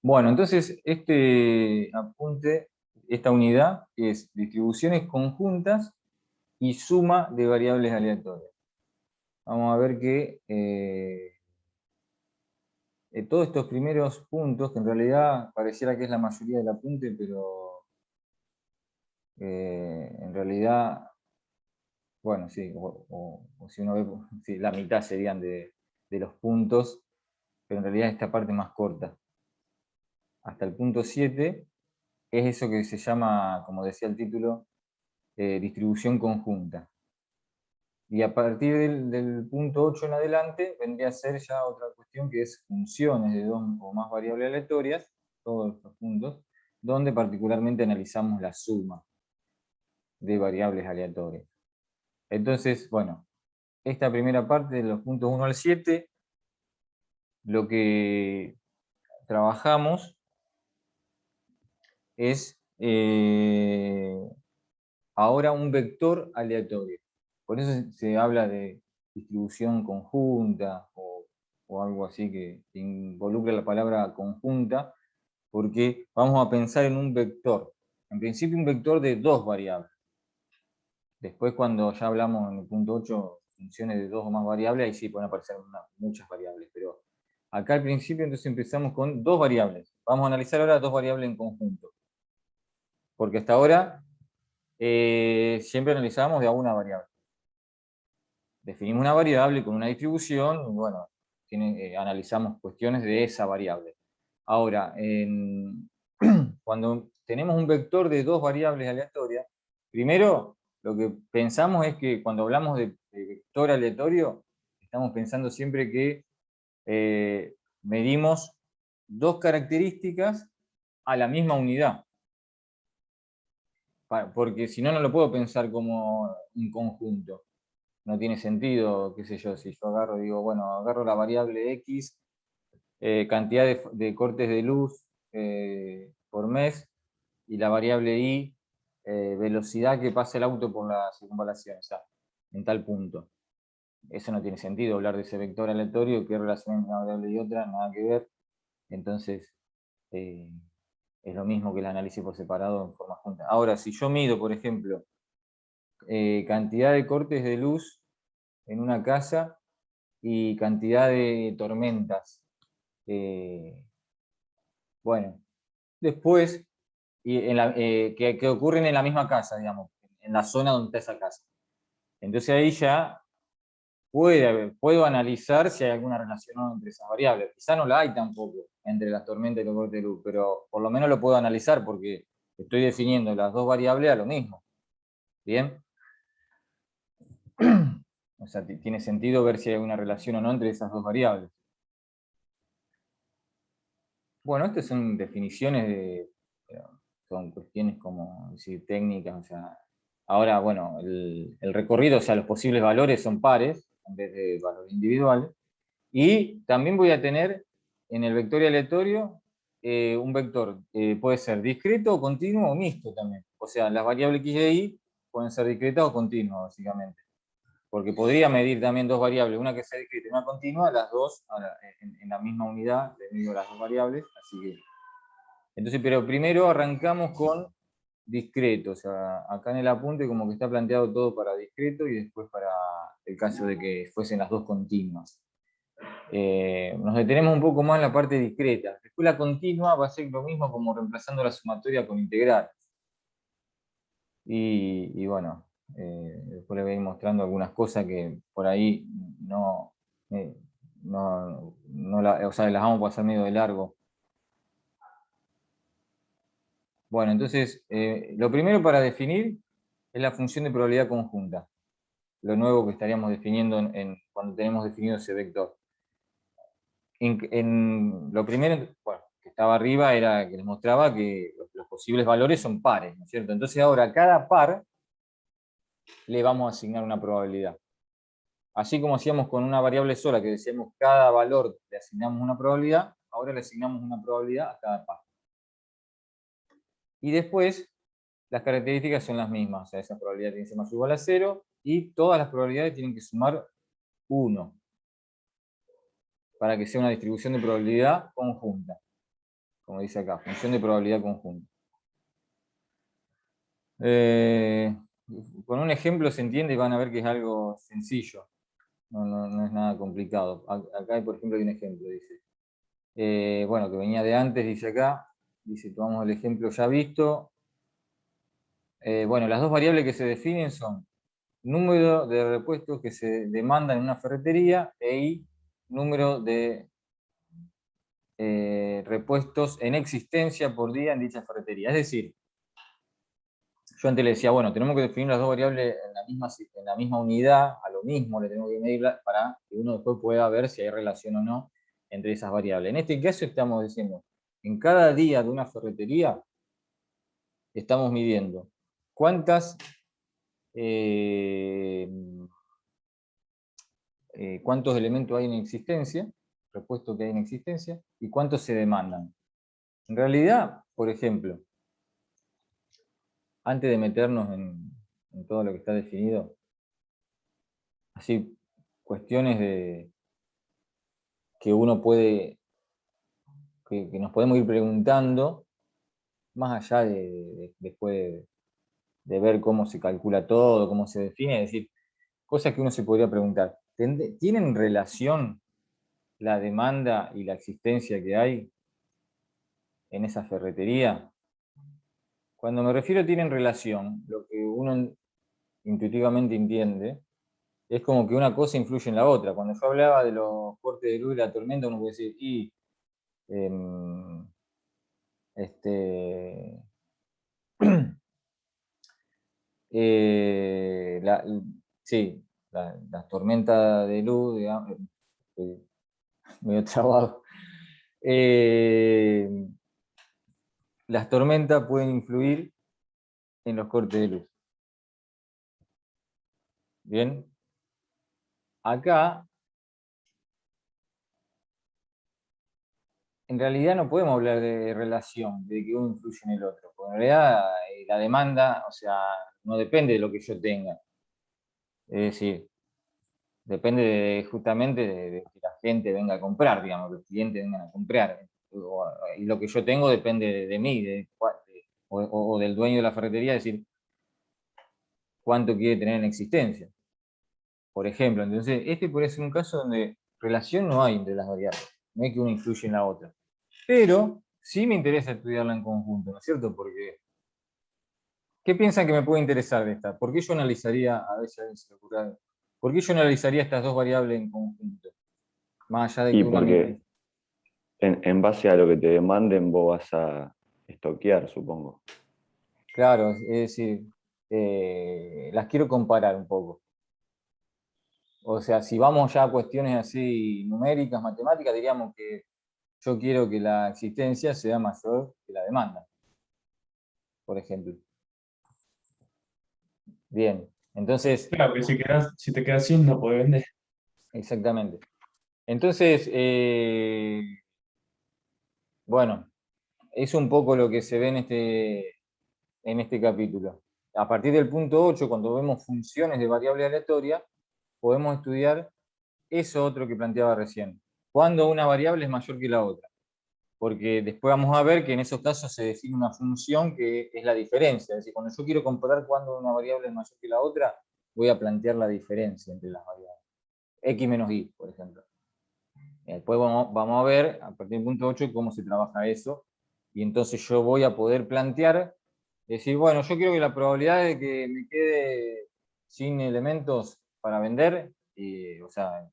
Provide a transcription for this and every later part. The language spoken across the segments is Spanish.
Bueno, entonces este apunte, esta unidad es distribuciones conjuntas y suma de variables aleatorias. Vamos a ver que todos estos primeros puntos, que en realidad pareciera que es la mayoría del apunte, pero en realidad, bueno, sí, o si uno ve, sí, la mitad serían de los puntos, pero en realidad esta parte más corta. Hasta el punto 7 es eso que se llama, como decía el título, distribución conjunta. Y a partir del punto 8 en adelante vendría a ser ya otra cuestión que es funciones de dos o más variables aleatorias, todos estos puntos, donde particularmente analizamos la suma de variables aleatorias. Entonces, bueno, esta primera parte de los puntos 1 al 7, lo que trabajamos es ahora un vector aleatorio. Por eso se habla de distribución conjunta o algo así que involucra la palabra conjunta, porque vamos a pensar en un vector. En principio un vector de dos variables. Después cuando ya hablamos en el punto 8 funciones de dos o más variables, ahí sí pueden aparecer muchas variables, pero acá al principio entonces empezamos con dos variables. Vamos a analizar ahora dos variables en conjunto. Porque hasta ahora siempre analizábamos de a una variable. Definimos una variable con una distribución, y bueno, analizamos cuestiones de esa variable. Ahora, cuando tenemos un vector de dos variables aleatorias, primero lo que pensamos es que cuando hablamos de vector aleatorio, estamos pensando siempre que medimos dos características a la misma unidad. Porque si no, no lo puedo pensar como un conjunto. No tiene sentido, qué sé yo, si yo agarro, digo, bueno, agarro la variable X, cantidad de cortes de luz por mes, y la variable Y, velocidad que pasa el auto por la circunvalación, o sea, en tal punto. Eso no tiene sentido, hablar de ese vector aleatorio, qué relación entre una variable y otra, nada que ver. Entonces, es lo mismo que el análisis por separado en forma junta. Ahora, si yo mido, por ejemplo, cantidad de cortes de luz en una casa y cantidad de tormentas. Bueno, después, que ocurren en la misma casa, digamos, en la zona donde está esa casa. Entonces ahí ya puedo analizar si hay alguna relación entre esas variables. Quizá no la hay tampoco entre las tormentas y los cortes de luz, pero por lo menos lo puedo analizar porque estoy definiendo las dos variables a lo mismo. ¿Bien? O sea, tiene sentido ver si hay una relación o no entre esas dos variables. Bueno, estas son definiciones son cuestiones como decir técnicas, o sea, ahora, bueno, el recorrido, o sea, los posibles valores son pares en vez de valores individuales, y también voy a tener en el vector aleatorio un vector, puede ser discreto, o continuo o mixto también, o sea, las variables x y y pueden ser discretas o continuas, básicamente. Porque podría medir también dos variables, una que sea discreta y una continua, las dos en la misma unidad, le mido las dos variables, así que... Entonces, pero primero arrancamos con discreto, o sea, acá en el apunte como que está planteado todo para discreto y después para el caso de que fuesen las dos continuas. Nos detenemos un poco más en la parte discreta. Después la continua va a ser lo mismo como reemplazando la sumatoria con integral. Y bueno, después le voy a ir mostrando algunas cosas que por ahí eh, o sea, las vamos a pasar medio de largo. Bueno, entonces, lo primero para definir es la función de probabilidad conjunta, lo nuevo que estaríamos definiendo cuando tenemos definido ese vector. Lo primero, bueno, que estaba arriba era que les mostraba que los posibles valores son pares, ¿no es cierto? Entonces ahora a cada par le vamos a asignar una probabilidad. Así como hacíamos con una variable sola, que decíamos cada valor le asignamos una probabilidad, ahora le asignamos una probabilidad a cada par. Y después, las características son las mismas, o sea, esa probabilidad tiene que ser más o igual a 0, y todas las probabilidades tienen que sumar 1, para que sea una distribución de probabilidad conjunta. como dice acá, función de probabilidad conjunta. Con un ejemplo se entiende y van a ver que es algo sencillo, no es nada complicado. Acá, por ejemplo, hay un ejemplo, dice. Bueno, que venía de antes, dice acá, dice, tomamos el ejemplo ya visto. Bueno, las dos variables que se definen son número de repuestos que se demandan en una ferretería y número de repuestos en existencia por día en dicha ferretería. Es decir, yo antes le decía, bueno, tenemos que definir las dos variables en la misma unidad, a lo mismo le tenemos que medir para que uno después pueda ver si hay relación o no entre esas variables. En este caso estamos diciendo, en cada día de una ferretería estamos midiendo cuántos elementos hay en existencia, repuestos que hay en existencia, y cuántos se demandan. En realidad, por ejemplo, antes de meternos en todo lo que está definido, así cuestiones que uno puede, que nos podemos ir preguntando, más allá después de ver cómo se calcula todo, cómo se define, es decir, cosas que uno se podría preguntar. ¿Tienen relación la demanda y la existencia que hay en esa ferretería? Cuando me refiero a tienen relación, lo que uno intuitivamente entiende es como que una cosa influye en la otra. Cuando yo hablaba de los cortes de luz y la tormenta, uno puede decir, em, este, eh, la- sí, las tormentas de luz, digamos, medio trabado. Las tormentas pueden influir en los cortes de luz. Bien, acá en realidad no podemos hablar de relación, de que uno influye en el otro, porque en realidad la demanda, o sea, no depende de lo que yo tenga. Es decir, depende justamente de que la gente venga a comprar, digamos, que los clientes vengan a comprar. Y lo que yo tengo depende de mí, o del dueño de la ferretería, es decir, cuánto quiere tener en existencia. Por ejemplo, entonces, este puede ser un caso donde relación no hay entre las variables, no hay que una influye en la otra. Pero sí me interesa estudiarla en conjunto, ¿no es cierto? Porque, ¿qué piensan que me puede interesar de esta? ¿Por qué yo analizaría, a ver si a alguien se le ocurre algo, por qué yo analizaría estas dos variables en conjunto? Más allá de Y que una porque en base a lo que te demanden vos vas a estoquear, supongo. claro, es decir, las quiero comparar un poco. O sea, si vamos ya a cuestiones así numéricas, matemáticas, diríamos que yo quiero que la existencia sea mayor que la demanda, por ejemplo. Bien, entonces, Claro, que si te quedas sin, no puedes vender. exactamente. Entonces, bueno, es un poco lo que se ve en este capítulo. A partir del punto 8, cuando vemos funciones de variable aleatoria, podemos estudiar eso otro que planteaba recién. ¿Cuándo una variable es mayor que la otra? Porque después vamos a ver que en esos casos se define una función que es la diferencia. Es decir, cuando yo quiero comparar cuándo una variable es mayor que la otra, voy a plantear la diferencia entre las variables. X menos Y, por ejemplo. Después vamos a ver, a partir del punto 8, cómo se trabaja eso. Y entonces yo voy a poder plantear, decir, bueno, yo quiero que la probabilidad de que me quede sin elementos para vender, o sea,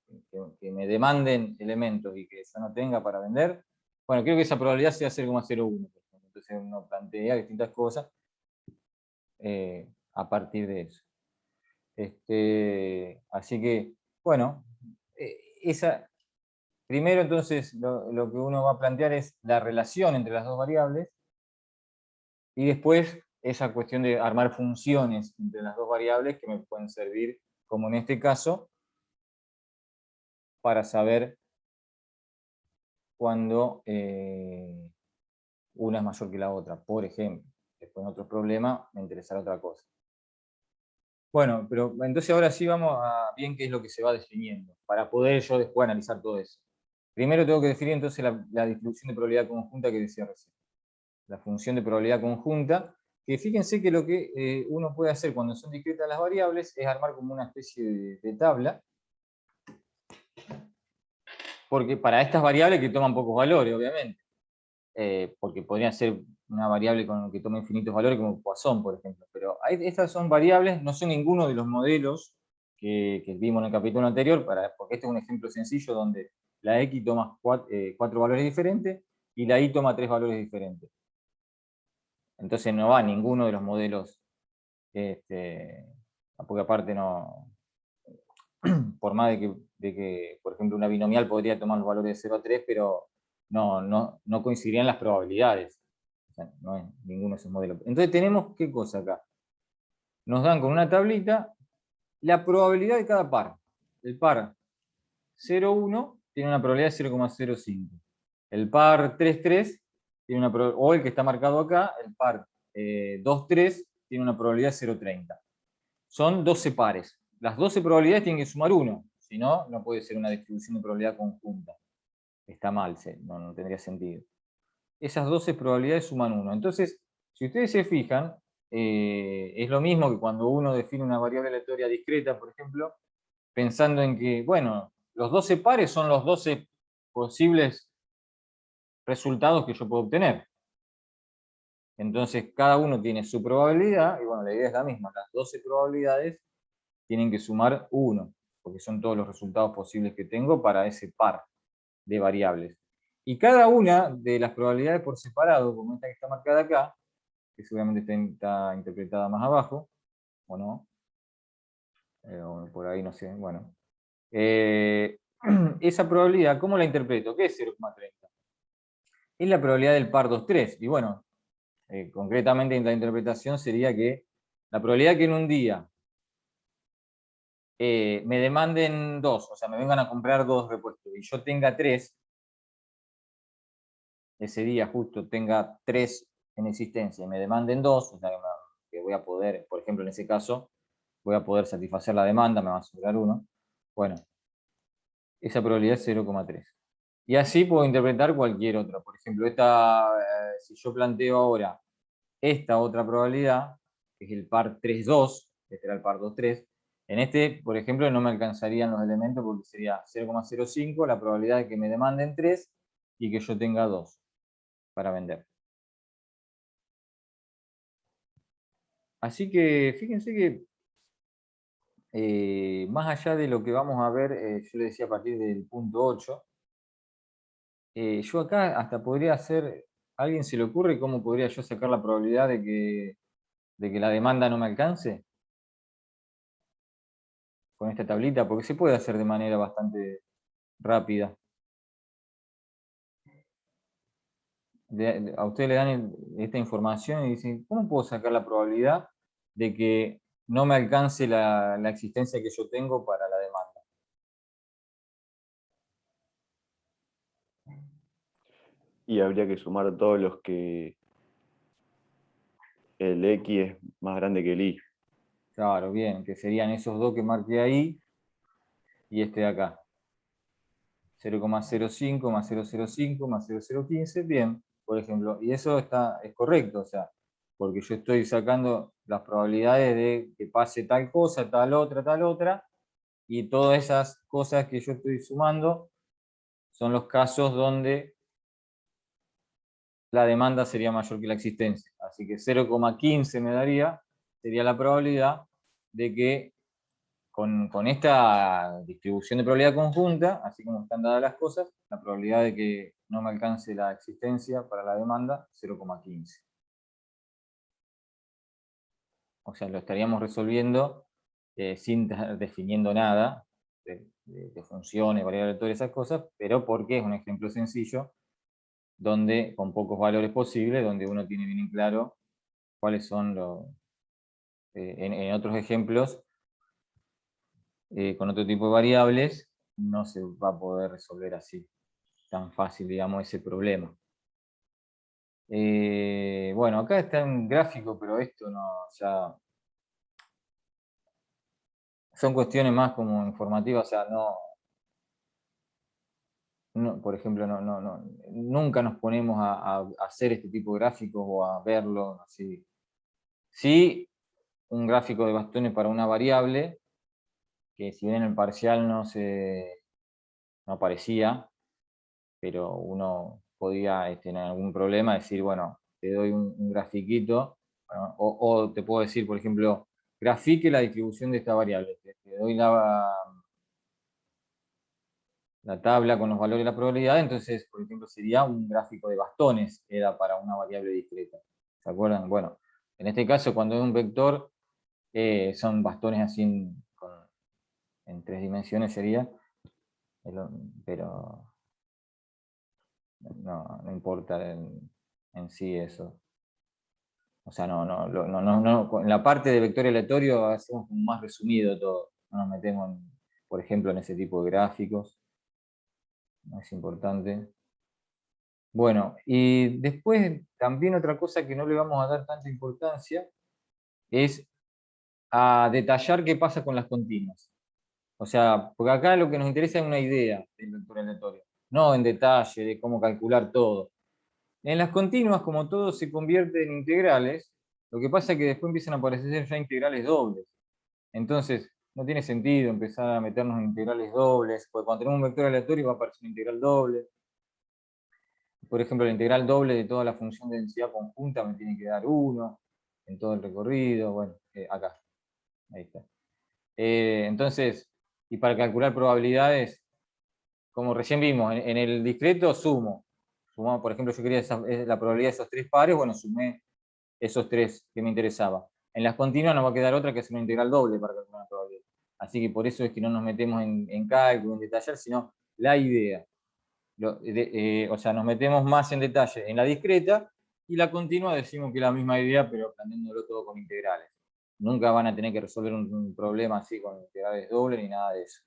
que me demanden elementos y que yo no tenga para vender, bueno, quiero que esa probabilidad sea 0,01. Entonces uno plantea distintas cosas a partir de eso. Así que, bueno, esa, primero, entonces, lo que uno va a plantear es la relación entre las dos variables y después esa cuestión de armar funciones entre las dos variables que me pueden servir, como en este caso, para saber cuándo una es mayor que la otra, por ejemplo. Después en otro problema me interesará otra cosa. Bueno, pero entonces ahora sí vamos a bien qué es lo que se va definiendo, para poder yo después analizar todo eso. Primero tengo que definir entonces la distribución de probabilidad conjunta que decía recién. La función de probabilidad conjunta, que fíjense que lo que uno puede hacer cuando son discretas las variables es armar como una especie de tabla, porque para estas variables que toman pocos valores, obviamente, porque podrían ser una variable que toma infinitos valores como Poisson, por ejemplo, pero estas son variables, no son ninguno de los modelos que vimos en el capítulo anterior, porque este es un ejemplo sencillo donde la X toma 4 valores diferentes y la Y toma 3 valores diferentes. Entonces no va ninguno de los modelos, porque aparte no, por más de que, por ejemplo, una binomial podría tomar los valores de 0 a 3, pero no coincidirían las probabilidades. O sea, no es ninguno de esos modelos. Entonces tenemos, ¿qué cosa acá? Nos dan con una tablita la probabilidad de cada par. El par 0,1 tiene una probabilidad de 0,05. El par 3,3 tiene una probabilidad, o el que está marcado acá, el par 2,3 tiene una probabilidad de 0,30. Son 12 pares. Las 12 probabilidades tienen que sumar 1, si no, no puede ser una distribución de probabilidad conjunta. Está mal, no tendría sentido. Esas 12 probabilidades suman 1. Entonces, si ustedes se fijan, es lo mismo que cuando uno define una variable aleatoria discreta, por ejemplo, pensando en que, bueno, los 12 pares son los 12 posibles resultados que yo puedo obtener. Entonces, cada uno tiene su probabilidad, y bueno, la idea es la misma. Las 12 probabilidades tienen que sumar 1, porque son todos los resultados posibles que tengo para ese par de variables. Y cada una de las probabilidades por separado, como esta que está marcada acá, que seguramente está interpretada más abajo, o no, o por ahí no sé, bueno. Esa probabilidad, ¿cómo la interpreto? ¿Qué es 0,30? Es la probabilidad del par 2,3. Y bueno, concretamente en la interpretación sería que la probabilidad que en un día me demanden 2, o sea, me vengan a comprar 2 repuestos y yo tenga 3, ese día justo tenga 3 en existencia y me demanden 2, o sea, que voy a poder, por ejemplo, en ese caso, voy a poder satisfacer la demanda, me va a sobrar 1. Bueno, esa probabilidad es 0,3. Y así puedo interpretar cualquier otra. Por ejemplo, si yo planteo ahora esta otra probabilidad, que es el par 3,2, este era el par 2,3, en este, por ejemplo, no me alcanzarían los elementos porque sería 0,05 la probabilidad de que me demanden 3 y que yo tenga 2 para vender. Así que fíjense que más allá de lo que vamos a ver, yo le decía a partir del punto 8, yo acá hasta podría hacer, ¿a alguien se le ocurre cómo podría yo sacar la probabilidad de que la demanda no me alcance con esta tablita? Porque se puede hacer de manera bastante rápida. A ustedes le dan esta información y dicen, ¿cómo puedo sacar la probabilidad de que no me alcance la existencia que yo tengo para la demanda? Y habría que sumar todos los que el X es más grande que el Y. Claro, bien, que serían esos dos que marqué ahí y este de acá. 0,05 más 0,05 más 0,015, bien, por ejemplo. Y eso es correcto, o sea, porque yo estoy sacando las probabilidades de que pase tal cosa, tal otra, y todas esas cosas que yo estoy sumando son los casos donde la demanda sería mayor que la existencia. Así que 0,15 me daría, sería la probabilidad de que con esta distribución de probabilidad conjunta, así como están dadas las cosas, la probabilidad de que no me alcance la existencia para la demanda, 0,15. O sea, lo estaríamos resolviendo sin estar definiendo nada de funciones, variables aleatorias, esas cosas, pero porque es un ejemplo sencillo, donde con pocos valores posibles, donde uno tiene bien claro cuáles son los... en otros ejemplos, con otro tipo de variables, no se va a poder resolver así, tan fácil, digamos, ese problema. Bueno, acá está un gráfico, pero esto no, ya son cuestiones más como informativas, o sea, no, por ejemplo, nunca nos ponemos a hacer este tipo de gráficos o a verlo así. Sí, un gráfico de bastones para una variable, que si bien en el parcial no aparecía, pero uno podía tener algún problema, decir, bueno, te doy un grafiquito, bueno, o te puedo decir, por ejemplo, grafique la distribución de esta variable. Te doy la tabla con los valores de la probabilidad, entonces, por ejemplo, sería un gráfico de bastones, que era para una variable discreta. ¿Se acuerdan? Bueno, en este caso, cuando es un vector, son bastones así en 3 dimensiones sería, pero no importa en sí eso. O sea, en la parte de vector aleatorio hacemos más resumido todo. No nos metemos, por ejemplo, en ese tipo de gráficos. No es importante. Bueno, y después también otra cosa que no le vamos a dar tanta importancia es a detallar qué pasa con las continuas. O sea, porque acá lo que nos interesa es una idea del vector aleatorio, no en detalle de cómo calcular todo. En las continuas, como todo se convierte en integrales, lo que pasa es que después empiezan a aparecer ya integrales dobles. Entonces, no tiene sentido empezar a meternos en integrales dobles, porque cuando tenemos un vector aleatorio va a aparecer una integral doble. Por ejemplo, la integral doble de toda la función de densidad conjunta me tiene que dar 1 en todo el recorrido. Bueno, acá. Ahí está. Entonces, y para calcular probabilidades, como recién vimos, en el discreto sumo. Sumamos, por ejemplo, yo quería la probabilidad de esos 3 pares, bueno, sumé esos 3 que me interesaba. En las continuas nos va a quedar otra que es una integral doble para calcular la probabilidad. Así que por eso es que no nos metemos en cálculo, en detallar, sino la idea. O sea, nos metemos más en detalle en la discreta y la continua decimos que es la misma idea, pero cambiándolo todo con integrales. Nunca van a tener que resolver un problema así con integrales dobles ni nada de eso.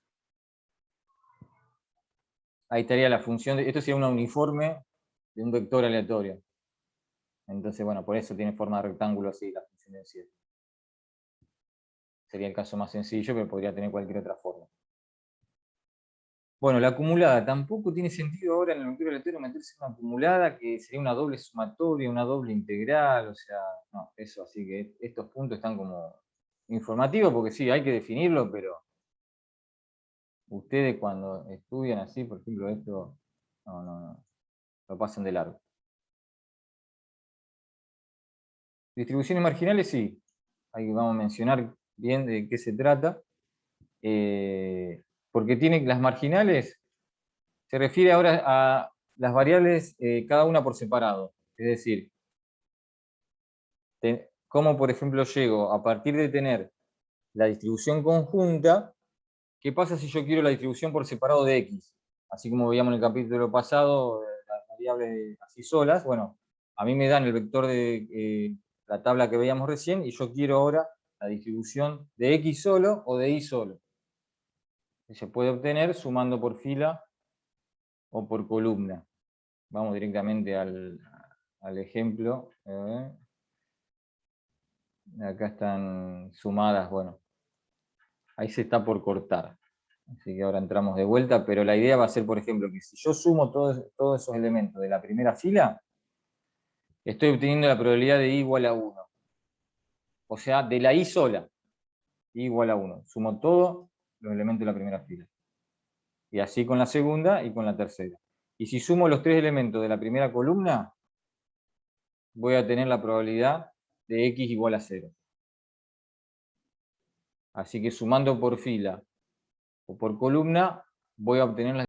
Ahí estaría la función, esto sería una uniforme de un vector aleatorio. Entonces, bueno, por eso tiene forma de rectángulo así la función de densidad. Sería el caso más sencillo, pero podría tener cualquier otra forma. Bueno, la acumulada. Tampoco tiene sentido ahora en el vector aleatorio meterse una acumulada que sería una doble sumatoria, una doble integral, o sea, no, eso, así que estos puntos están como informativos, porque sí, hay que definirlo, pero ustedes cuando estudian así, por ejemplo, esto, no, lo pasan de largo. Distribuciones marginales, sí. Ahí vamos a mencionar bien de qué se trata. Porque tiene las marginales, se refiere ahora a las variables cada una por separado. Es decir, cómo por ejemplo llego a partir de tener la distribución conjunta, ¿qué pasa si yo quiero la distribución por separado de x? Así como veíamos en el capítulo pasado, las variables así solas, bueno, a mí me dan el vector de la tabla que veíamos recién y yo quiero ahora la distribución de x solo o de y solo. Se puede obtener sumando por fila o por columna. Vamos directamente al ejemplo. Acá están sumadas, bueno. Ahí se está por cortar. Así que ahora entramos de vuelta, pero la idea va a ser, por ejemplo, que si yo sumo todos esos elementos de la primera fila, estoy obteniendo la probabilidad de i igual a 1. O sea, de la i sola, i igual a 1. Sumo todos los elementos de la primera fila. Y así con la segunda y con la tercera. Y si sumo los 3 elementos de la primera columna, voy a tener la probabilidad de x igual a 0. Así que sumando por fila o por columna, voy a obtener la